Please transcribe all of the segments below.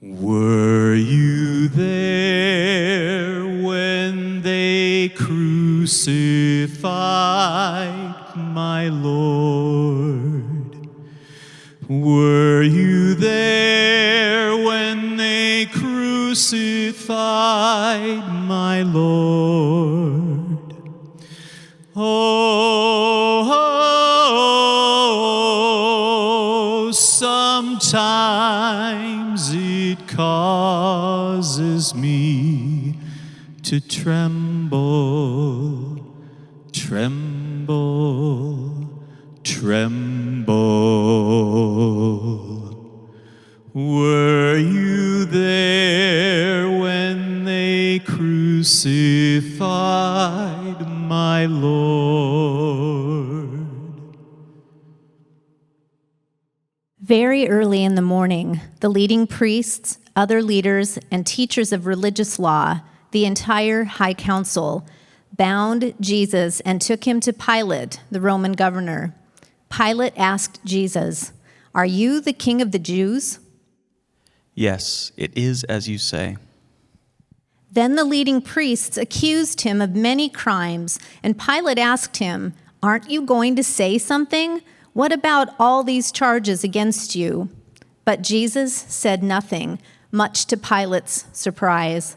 Were you there when they crucified my Lord? Were you there when they crucified my Lord? Oh, sometimes it causes me to tremble, tremble, tremble. Were you there when they crucified my Lord? Very early in the morning, the leading priests, other leaders, and teachers of religious law, the entire high council, bound Jesus and took him to Pilate, the Roman governor. Pilate asked Jesus, "Are you the king of the Jews?" Yes, it is as you say. Then the leading priests accused him of many crimes, and Pilate asked him, "Aren't you going to say something? What about all these charges against you?" But Jesus said nothing, much to Pilate's surprise.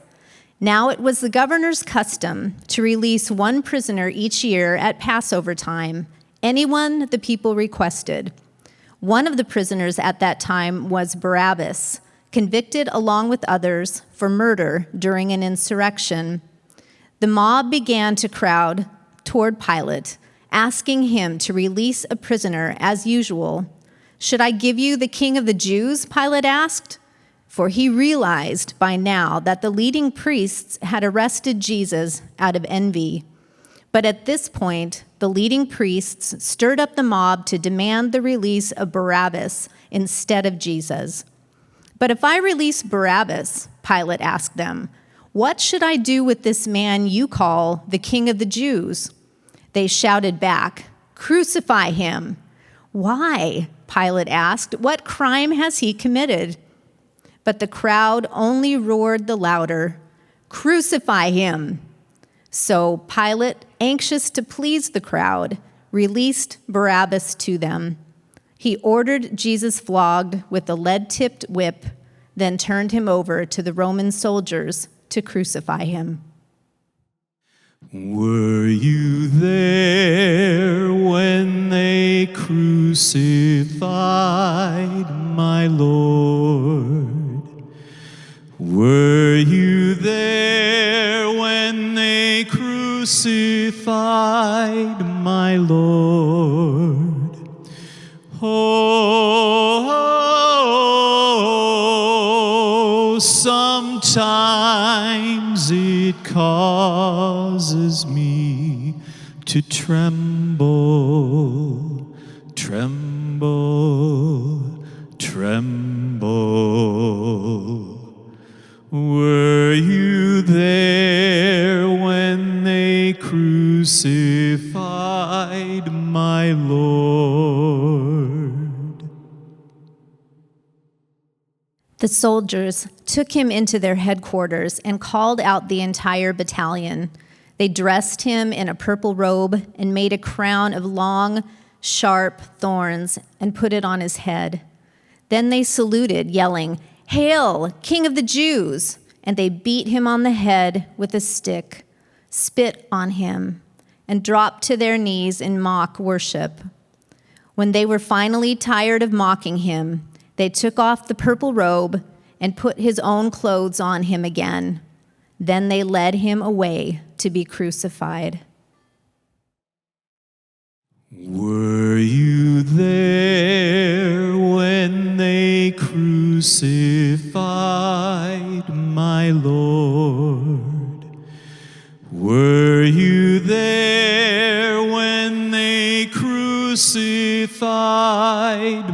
Now it was the governor's custom to release one prisoner each year at Passover time, anyone the people requested. One of the prisoners at that time was Barabbas, convicted along with others for murder during an insurrection. The mob began to crowd toward Pilate, asking him to release a prisoner as usual. "Should I give you the king of the Jews?" Pilate asked, for he realized by now that the leading priests had arrested Jesus out of envy. But at this point, the leading priests stirred up the mob to demand the release of Barabbas instead of Jesus. "But if I release Barabbas," Pilate asked them, "what should I do with this man you call the king of the Jews?" They shouted back, "Crucify him." "Why?" Pilate asked. "What crime has he committed?" But the crowd only roared the louder, "Crucify him." So Pilate, anxious to please the crowd, released Barabbas to them. He ordered Jesus flogged with a lead-tipped whip, then turned him over to the Roman soldiers to crucify him. Were you there when they crucified my Lord? Were you there when they crucified my Lord? Oh, sometimes it causes me to tremble, tremble, tremble. Were you there when they crucified my Lord? The soldiers took him into their headquarters and called out the entire battalion. They dressed him in a purple robe and made a crown of long, sharp thorns and put it on his head. Then they saluted, yelling, "Hail, King of the Jews!" And they beat him on the head with a stick, spit on him, and dropped to their knees in mock worship. When they were finally tired of mocking him, they took off the purple robe and put his own clothes on him again. Then they led him away to be crucified. Were you there when they crucified my Lord? Were you there when they crucified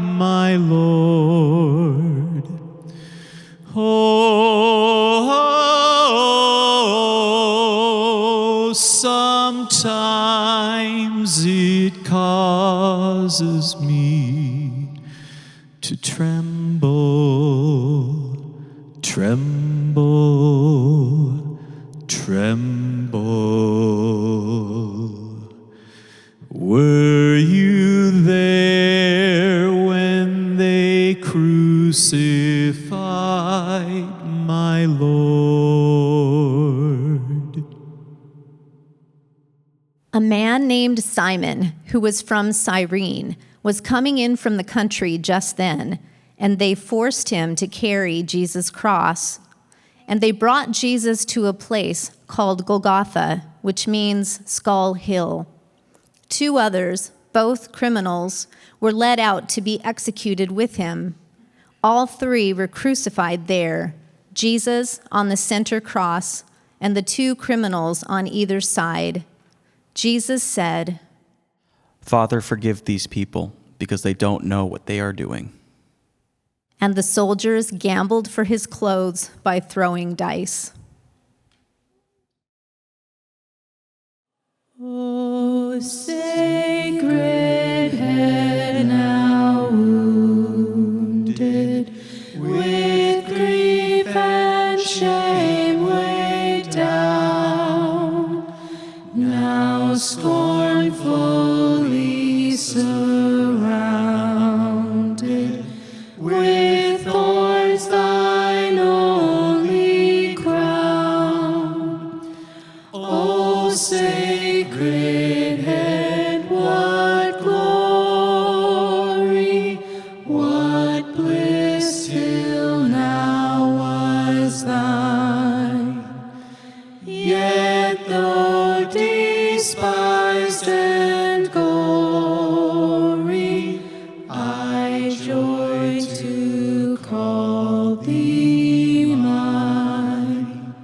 my Lord? Oh, sometimes it causes me to tremble, Tremble, tremble. Were you there when they crucified my Lord? A man named Simon, who was from Cyrene, was coming in from the country just then, and they forced him to carry Jesus' cross. And they brought Jesus to a place called Golgotha, which means Skull Hill. 2 others, both criminals, were led out to be executed with him. All 3 were crucified there, Jesus on the center cross, and the 2 criminals on either side. Jesus said, Father, forgive these people, because they don't know what they are doing. And the soldiers gambled for his clothes by throwing dice. O sacred head now wounded, with grief and shame weighed down, now scornfully surrounded, with thorns thine only crown. O sacred head, what glory, what bliss till now was thine. Yet though despised and gory, I joy to call thee mine.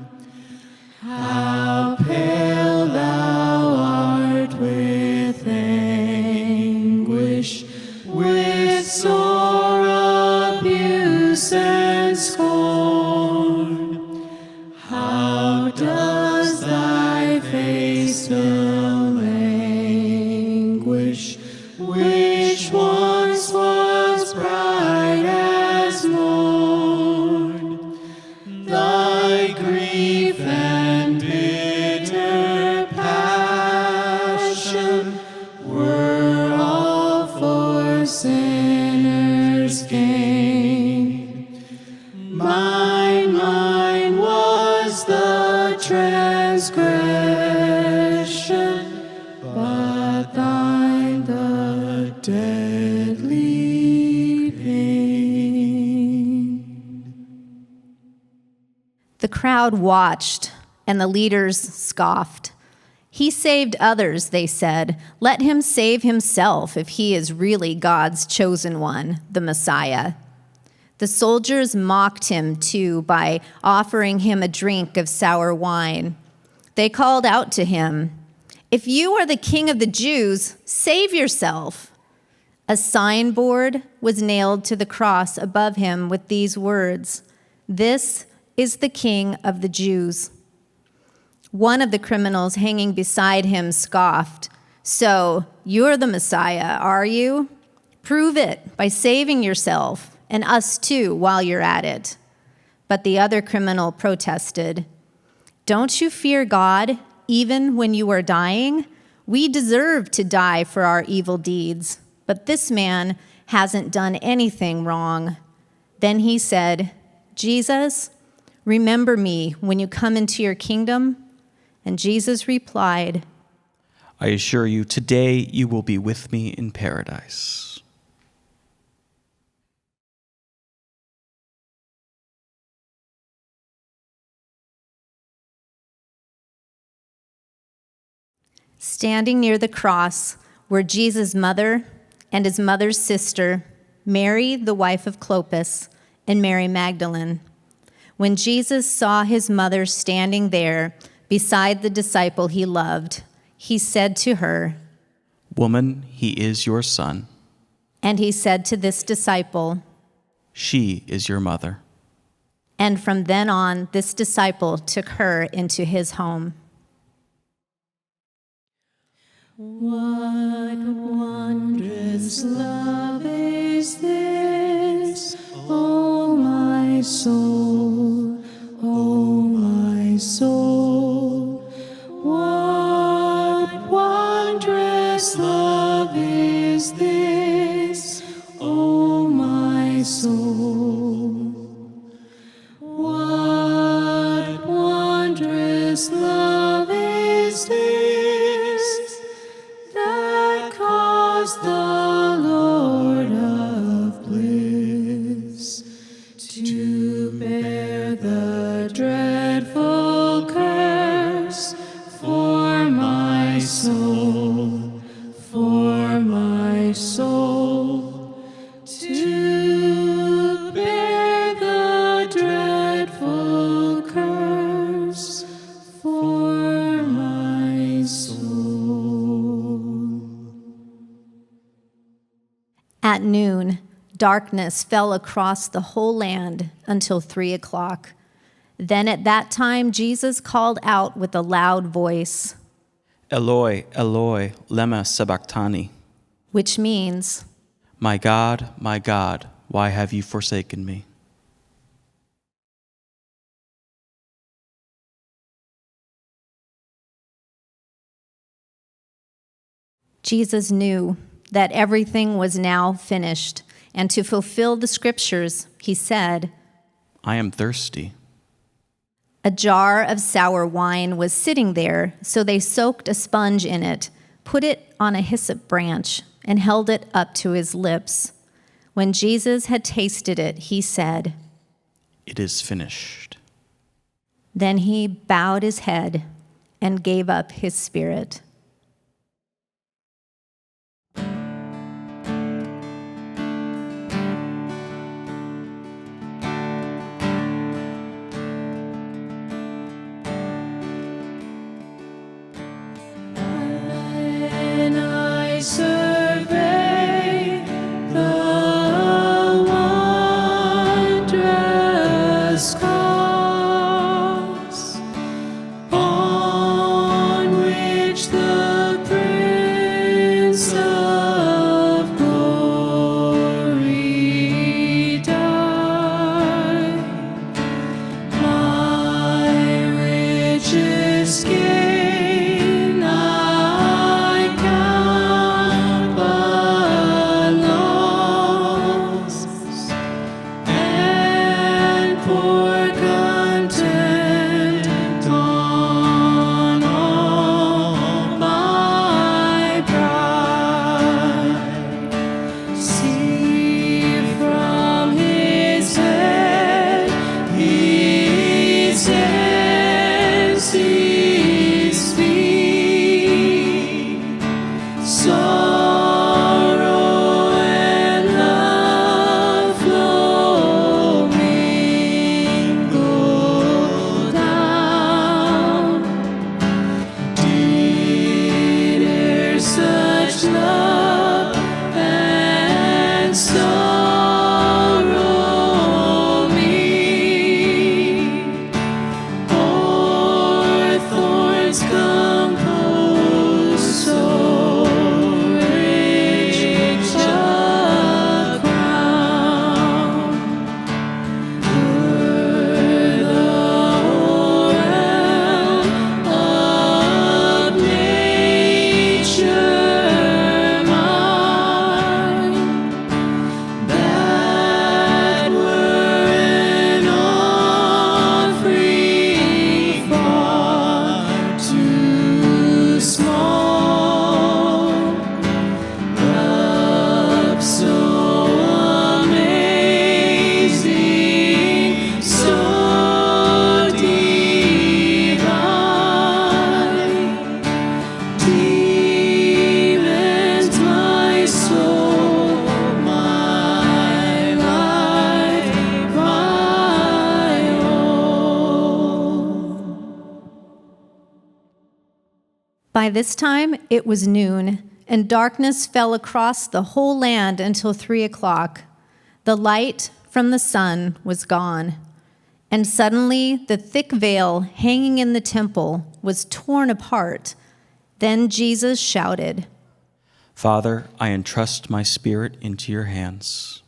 How pale thou art with anguish, with sore abuse and scorn. How does thy face now languish, which once was bright as morn? Thy grief and bitter passion were all for sinners' gain. Mine was the transgression, but thine the deadly pain. The crowd watched, and the leaders scoffed. He saved others, they said. Let him save himself if he is really God's chosen one, the Messiah. The soldiers mocked him, too, by offering him a drink of sour wine. They called out to him, "If you are the king of the Jews, save yourself." A signboard was nailed to the cross above him with these words, "This is the King of the Jews." One of the criminals hanging beside him scoffed, "So you're the Messiah, are you? Prove it by saving yourself and us too while you're at it." But the other criminal protested, "Don't you fear God even when you are dying? We deserve to die for our evil deeds, but this man hasn't done anything wrong." Then he said, "Jesus, remember me when you come into your kingdom." And Jesus replied, I assure you, today you will be with me in paradise. Standing near the cross were Jesus' mother and his mother's sister, Mary, the wife of Clopas, and Mary Magdalene. When Jesus saw his mother standing there beside the disciple he loved, he said to her, Woman, he is your son. And he said to this disciple, She is your mother. And from then on, this disciple took her into his home. What wondrous love is this, O my soul? At noon, darkness fell across the whole land until 3 o'clock. Then at that time, Jesus called out with a loud voice, Eloi, Eloi, lema sabachthani, which means, my God, why have you forsaken me? Jesus knew that everything was now finished, and to fulfill the scriptures, he said, I am thirsty. A jar of sour wine was sitting there, so they soaked a sponge in it, put it on a hyssop branch, and held it up to his lips. When Jesus had tasted it, he said, It is finished. Then he bowed his head and gave up his spirit. When I survey the wondrous cross on which the Prince of Glory died, my richest gain I count but loss, and pour content on all my pride. See from his head his his feet, sorrow and love flow mingled down. Did such love and sorrow meet, or thorns compose so rich a crown? Were the whole realm of nature mine, that were an offering far too small. Love so amazing, so divine, demands my soul, my life, my all. By this time, it was noon, and darkness fell across the whole land until 3 o'clock. The light from the sun was gone, and suddenly the thick veil hanging in the temple was torn apart. Then Jesus shouted, Father, I entrust my spirit into your hands.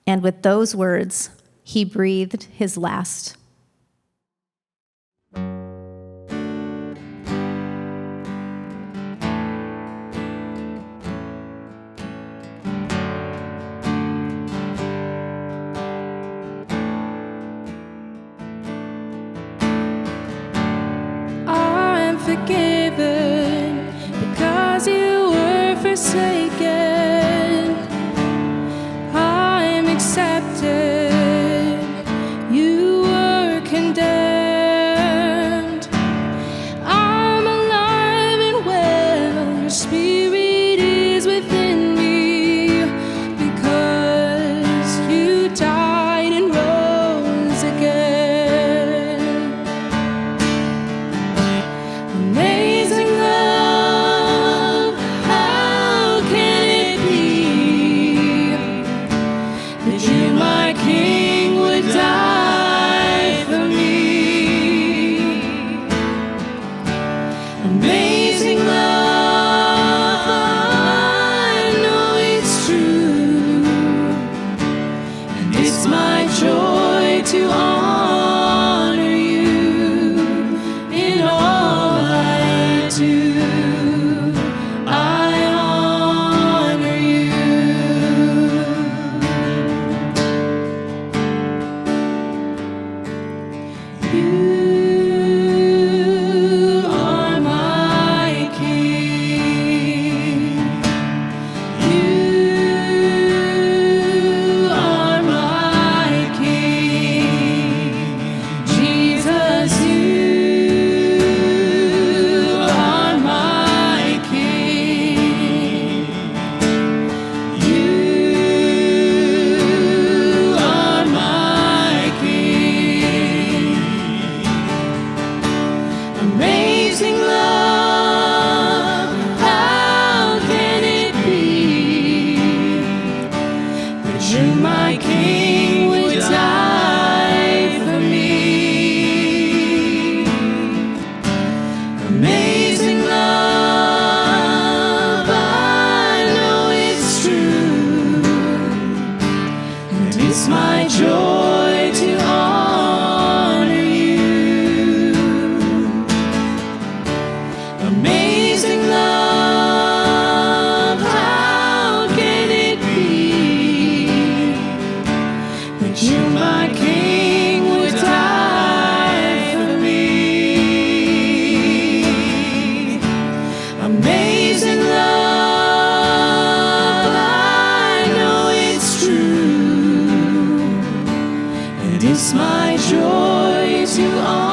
and with those words, he breathed his last. I am forgiven because you were forsaken. I am accepted. You were condemned. I'm alive and well. Your spirit is within me because you died and rose again. Amazing love, how can It is my joy to honor